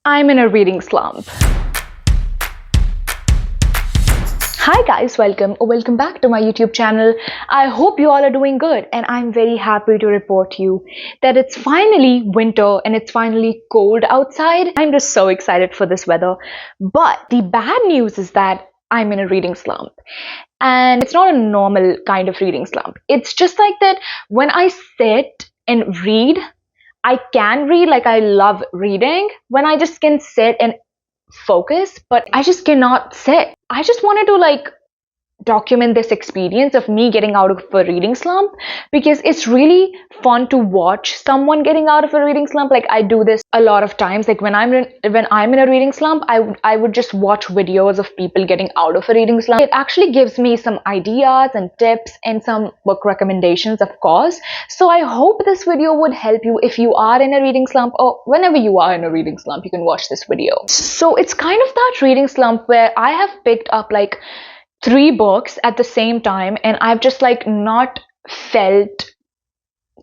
I'm in a reading slump. Hi guys, welcome back to my YouTube channel. I hope you all are doing good, and I'm very happy to report you that it's finally winter and it's finally cold outside. I'm just so excited for this weather. But the bad news is that I'm in a reading slump. And it's not a normal kind of reading slump. It's just like that when I sit and read, I can read, like I love reading when I just can sit and focus, but I just cannot sit. I just wanted to document this experience of me getting out of a reading slump because it's really fun to watch someone getting out of a reading slump. Like I do this a lot of times. Like when I'm in a reading slump, I would just watch videos of people getting out of a reading slump. It actually gives me some ideas and tips and some book recommendations, of course. So I hope this video would help you if you are in a reading slump, or whenever you are in a reading slump, you can watch this video. So it's kind of that reading slump where I have picked up like three books at the same time, and I've just not felt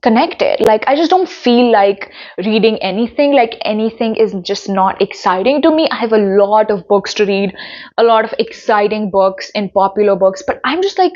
connected. Like I just don't feel like reading anything. Like anything is just not exciting to me. I have a lot of books to read, a lot of exciting books and popular books, but I'm just like,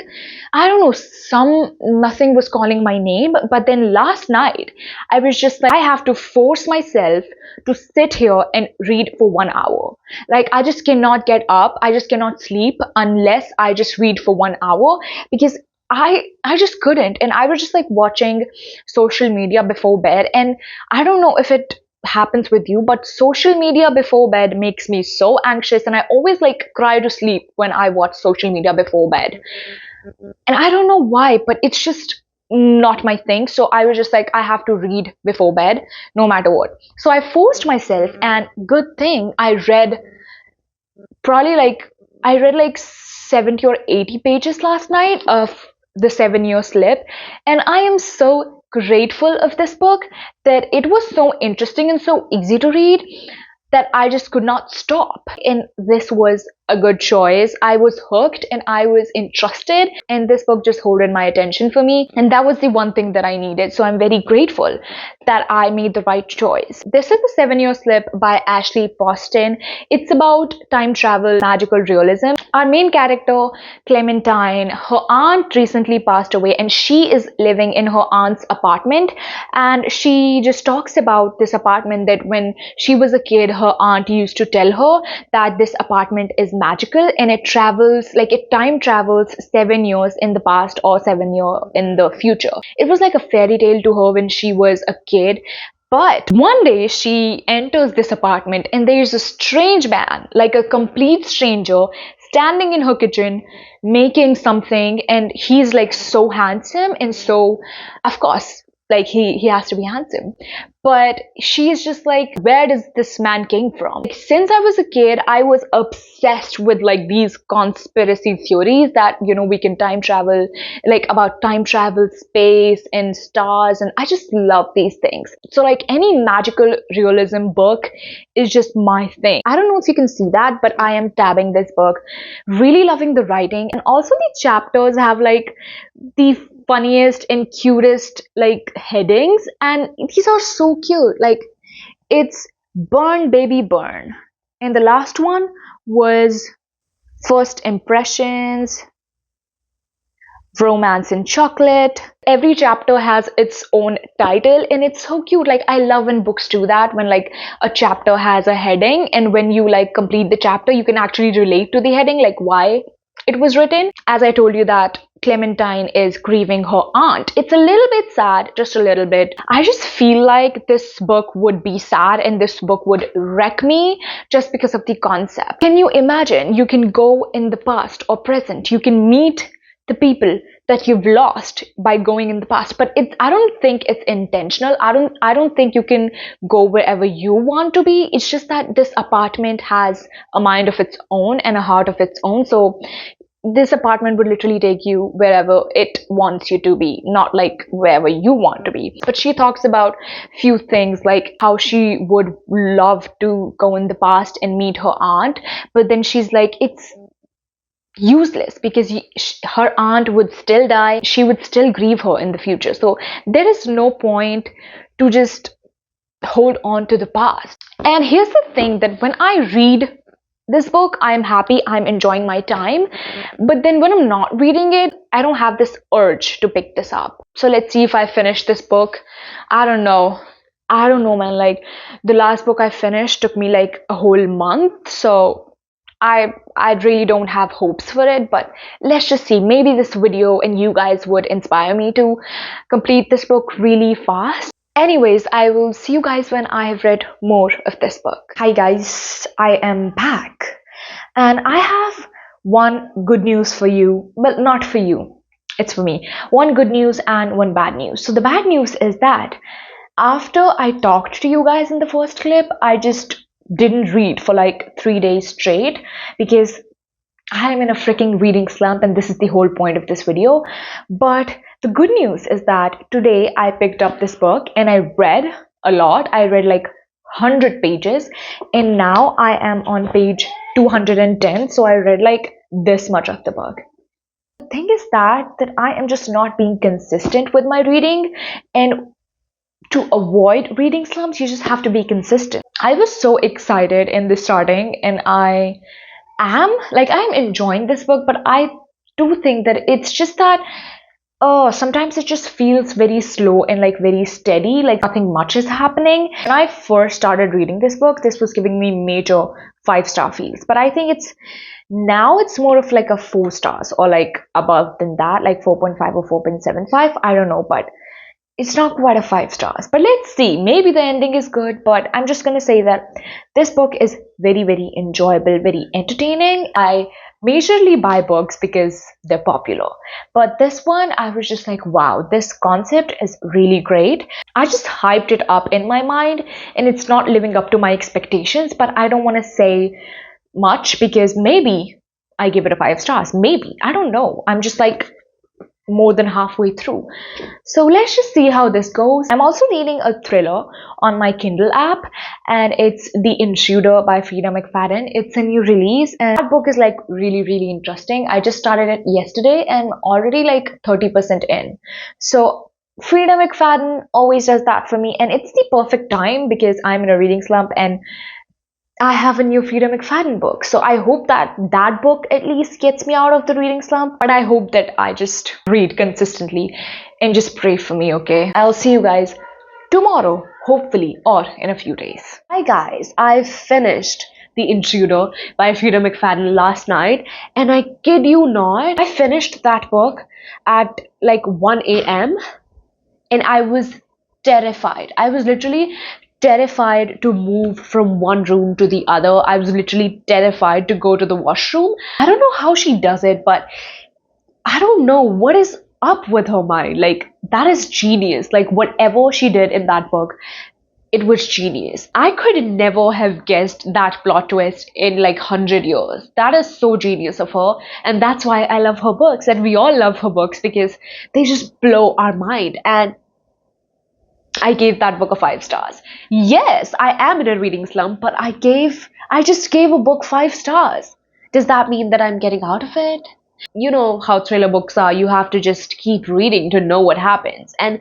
I don't know, nothing was calling my name. But then last night I was just like, I have to force myself to sit here and read for 1 hour. Like I just cannot get up, I just cannot sleep unless I just read for 1 hour, because I just couldn't. And I was just like watching social media before bed, and I don't know if it happens with you, but social media before bed makes me so anxious, and I always like cry to sleep when I watch social media before bed. And I don't know why, but it's just not my thing. So I was just like, I have to read before bed no matter what. So I forced myself, and good thing probably I read like 70 or 80 pages last night of the 7 Year Slip, and I am so grateful of this book that it was so interesting and so easy to read that I just could not stop. And this was a good choice. I was hooked and I was interested, and this book just holded my attention for me. And that was the one thing that I needed. So I'm very grateful that I made the right choice. This is The 7 Year Slip by Ashley Poston. It's about time travel, magical realism. Our main character, Clementine, her aunt recently passed away, and she is living in her aunt's apartment. And she just talks about this apartment, that when she was a kid, her aunt used to tell her that this apartment is magical and it time travels 7 years in the past or 7 years in the future. It was like a fairy tale to her when she was a kid. But one day she enters this apartment, and there's a strange man, like a complete stranger, standing in her kitchen making something, and he's like so handsome, and so, of course, like he has to be handsome. But she's just like, where does this man came from? Like, since I was a kid, I was obsessed with like these conspiracy theories that, we can time travel, like about time travel, space and stars, and I just love these things. So like any magical realism book is just my thing. I don't know if you can see that, but I am tabbing this book, really loving the writing, and also the chapters have like the funniest and cutest like headings, and these are so cute. Like it's Burn Baby Burn, and the last one was First Impressions, Romance and Chocolate. Every chapter has its own title, and it's so cute. Like I love when books do that, when like a chapter has a heading, and when you like complete the chapter, you can actually relate to the heading, like why it was written. As I told you that Clementine is grieving her aunt. It's a little bit sad, just a little bit. I just feel like this book would be sad and this book would wreck me just because of the concept. Can you imagine? You can go in the past or present. You can meet the people that you've lost by going in the past, but I don't think it's intentional. I don't think you can go wherever you want to be. It's just that this apartment has a mind of its own and a heart of its own. So this apartment would literally take you wherever it wants you to be, not like wherever you want to be. But she talks about few things, like how she would love to go in the past and meet her aunt, but then she's like, it's useless because her aunt would still die. She would still grieve her in the future. So there is no point to just hold on to the past. And here's the thing, that when I read this book, I'm happy, I'm enjoying my time. But then when I'm not reading it, I don't have this urge to pick this up. So let's see if I finish this book. I don't know. I don't know, man. Like, the last book I finished took me like a whole month. So I really don't have hopes for it, but let's just see. Maybe this video and you guys would inspire me to complete this book really fast. Anyways, I will see you guys when I have read more of this book. Hi guys, I am back. And I have one good news for you. Well, not for you. It's for me. One good news and one bad news. So the bad news is that after I talked to you guys in the first clip, I just didn't read for like 3 days straight because I'm in a freaking reading slump, and this is the whole point of this video. But the good news is that today I picked up this book and I read a lot. I read like 100 pages, and now I am on page 210. So I read like this much of the book. The thing is that I am just not being consistent with my reading, and to avoid reading slumps, you just have to be consistent. I was so excited in the starting, and I'm enjoying this book, but I do think that it's just that sometimes it just feels very slow and like very steady, like nothing much is happening. When I first started reading this book, this was giving me major 5-star feels, but I think it's more of like a 4 stars or like above than that, like 4.5 or 4.75. I don't know, but it's not quite a 5 stars. But let's see, maybe the ending is good. But I'm just gonna say that this book is very, very enjoyable, very entertaining. I majorly buy books because they're popular, but this one I was just like, wow, this concept is really great. I just hyped it up in my mind, and it's not living up to my expectations, but I don't want to say much because maybe I give it a 5 stars, maybe, I don't know. I'm just like more than halfway through. So let's just see how this goes. I'm also reading a thriller on my Kindle app, and it's The Intruder by Frida McFadden. It's a new release, and that book is like really, really interesting. I just started it yesterday and already like 30% in. So Frida McFadden always does that for me, and it's the perfect time because I'm in a reading slump and I have a new Frida McFadden book. So I hope that that book at least gets me out of the reading slump. But I hope that I just read consistently, and just pray for me, okay? I'll see you guys tomorrow, hopefully, or in a few days. Hi guys, I finished The Intruder by Frida McFadden last night, and I kid you not, I finished that book at like 1 a.m. and I was terrified. I was literally terrified to move from one room to the other. I was literally terrified to go to the washroom. I don't know how she does it, but I don't know what is up with her mind. Like, that is genius. Like, whatever she did in that book, it was genius. I could never have guessed that plot twist in like 100 years. That is so genius of her. And that's why I love her books. And we all love her books because they just blow our mind. And I gave that book a 5 stars. Yes, I am in a reading slump, but I just gave a book 5 stars. Does that mean that I'm getting out of it? You know how thriller books are. You have to just keep reading to know what happens. And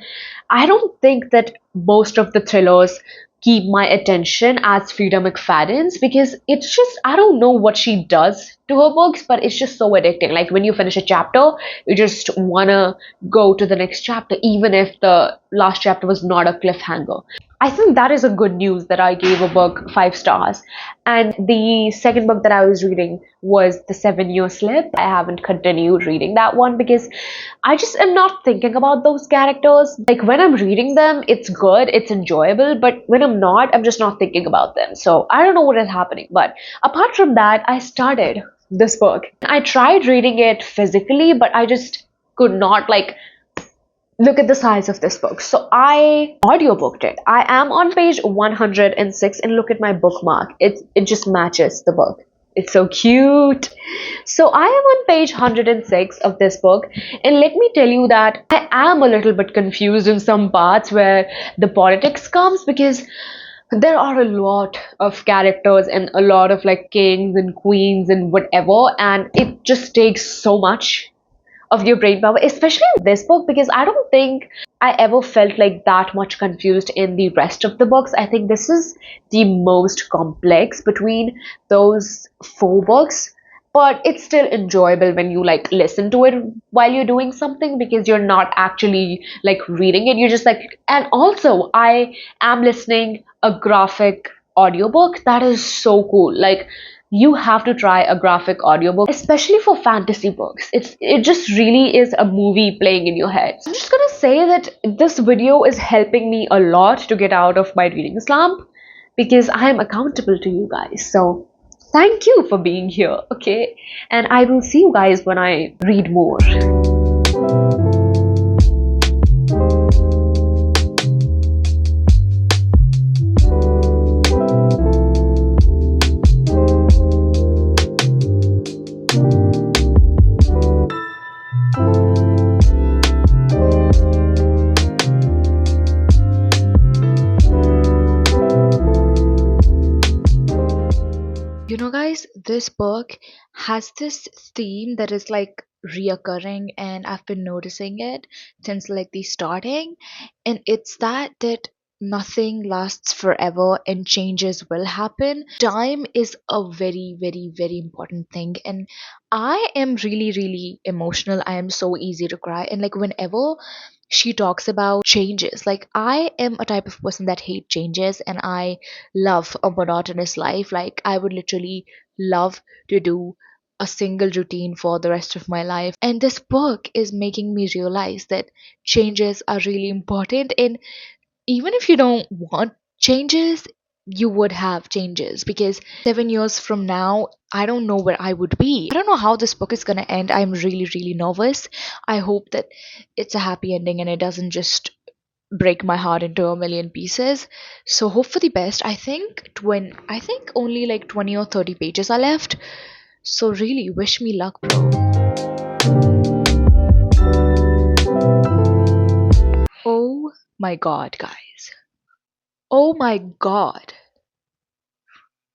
I don't think that most of the thrillers keep my attention as Frida McFadden's, because it's just, I don't know what she does to her books, but it's just so addicting. Like, when you finish a chapter, you just wanna go to the next chapter, even if the last chapter was not a cliffhanger. I think that is a good news that I gave a book 5 stars. And the second book that I was reading was The 7-Year Slip. I haven't continued reading that one because I just am not thinking about those characters. Like, when I'm reading them, it's good, it's enjoyable, but when I'm not, I'm just not thinking about them. So I don't know what is happening. But apart from that, I started this book. I tried reading it physically, but I just could not like look at the size of this book. So I audiobooked it. I am on page 106, and look at my bookmark. It just matches the book. It's so cute. So I am on page 106 of this book, and let me tell you that I am a little bit confused in some parts where the politics comes, because there are a lot of characters and a lot of like kings and queens and whatever, and it just takes so much of your brain power, especially in this book, because I don't think I ever felt like that much confused in the rest of the books. I think this is the most complex between those four books, but it's still enjoyable when you like listen to it while you're doing something because you're not actually like reading it. You're just like, and also I am listening a graphic audiobook that is so cool. Like you have to try a graphic audiobook, especially for fantasy books. It just really is a movie playing in your head. I'm just gonna say that this video is helping me a lot to get out of my reading slump because I am accountable to you guys. So thank you for being here, okay? And I will see you guys when I read more. You know, guys, this book has this theme that is like reoccurring, and I've been noticing it since like the starting, and it's that nothing lasts forever and changes will happen. Time is a very, very, very important thing, and I am really, really emotional. I am so easy to cry, and like whenever she talks about changes, like I am a type of person that hate changes, and I love a monotonous life. Like I would literally love to do a single routine for the rest of my life. And this book is making me realize that changes are really important. And even if you don't want changes, you would have changes because 7 years from now, I don't know where I would be. I don't know how this book is going to end. I'm really, really nervous. I hope that it's a happy ending and it doesn't just break my heart into a million pieces. So hope for the best. I think only like 20 or 30 pages are left. So really wish me luck, bro. Oh my god, guys. Oh my god.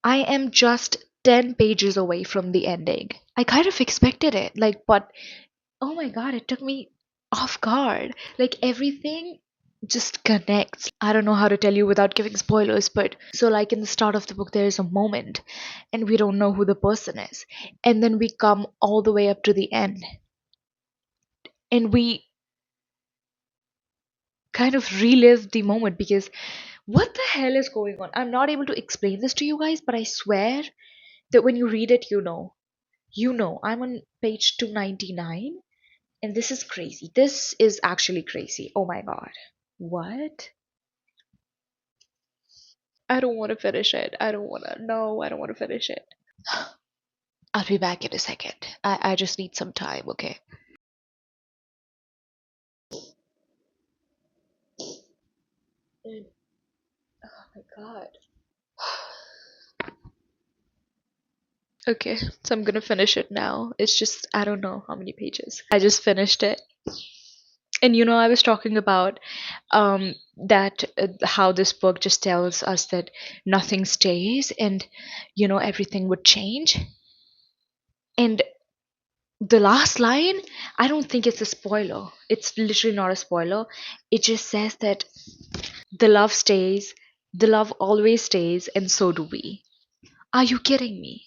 I am just 10 pages away from the ending. I kind of expected it, like, but oh my god, it took me off guard. Like, everything just connects. I don't know how to tell you without giving spoilers, but so, like, in the start of the book, there is a moment, and we don't know who the person is. And then we come all the way up to the end, and we kind of relive the moment because what the hell is going on? I'm not able to explain this to you guys, but I swear that when you read it, you know. You know, I'm on page 299 and this is crazy. This is actually crazy. Oh my god. What? I don't want to finish it. I don't want to. No, I don't want to finish it. I'll be back in a second. I just need some time, okay? Mm. Oh my god. Okay, so I'm gonna finish it now. It's just, I don't know how many pages. I just finished it. And you know, I was talking about that how this book just tells us that nothing stays and you know everything would change. And the last line, I don't think it's a spoiler. It's literally not a spoiler. It just says that the love stays, the love always stays, and so do we. Are you kidding me?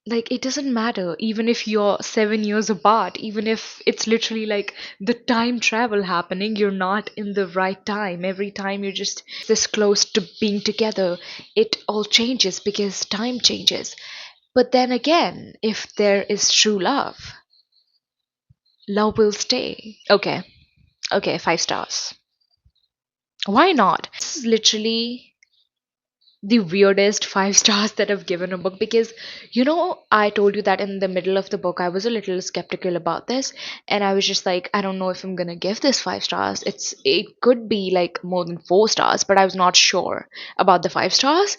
Like, it doesn't matter, even if you're 7 years apart, even if it's literally like the time travel happening, you're not in the right time. Every time you're just this close to being together, it all changes because time changes. But then again, if there is true love, love will stay. Okay, okay, 5 stars. Why not? This is literally the weirdest 5 stars that I've given a book because you know I told you that in the middle of the book I was a little skeptical about this and I was just like I don't know if I'm gonna give this 5 stars. It could be like more than 4 stars, but I was not sure about the 5 stars.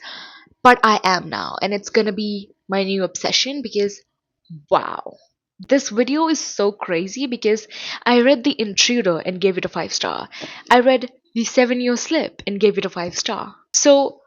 But I am now, and it's gonna be my new obsession because wow. This video is so crazy because I read The Intruder and gave it a 5 star. I read The 7 Year Slip and gave it a 5 star. So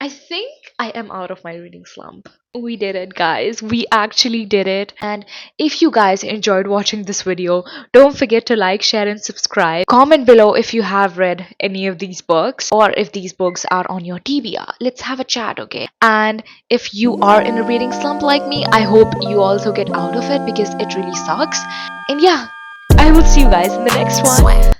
I think I am out of my reading slump. We did it, guys. We actually did it. And if you guys enjoyed watching this video, don't forget to like, share, and subscribe. Comment below if you have read any of these books or if these books are on your TBR. Let's have a chat, okay? And if you are in a reading slump like me, I hope you also get out of it because it really sucks. And yeah, I will see you guys in the next one.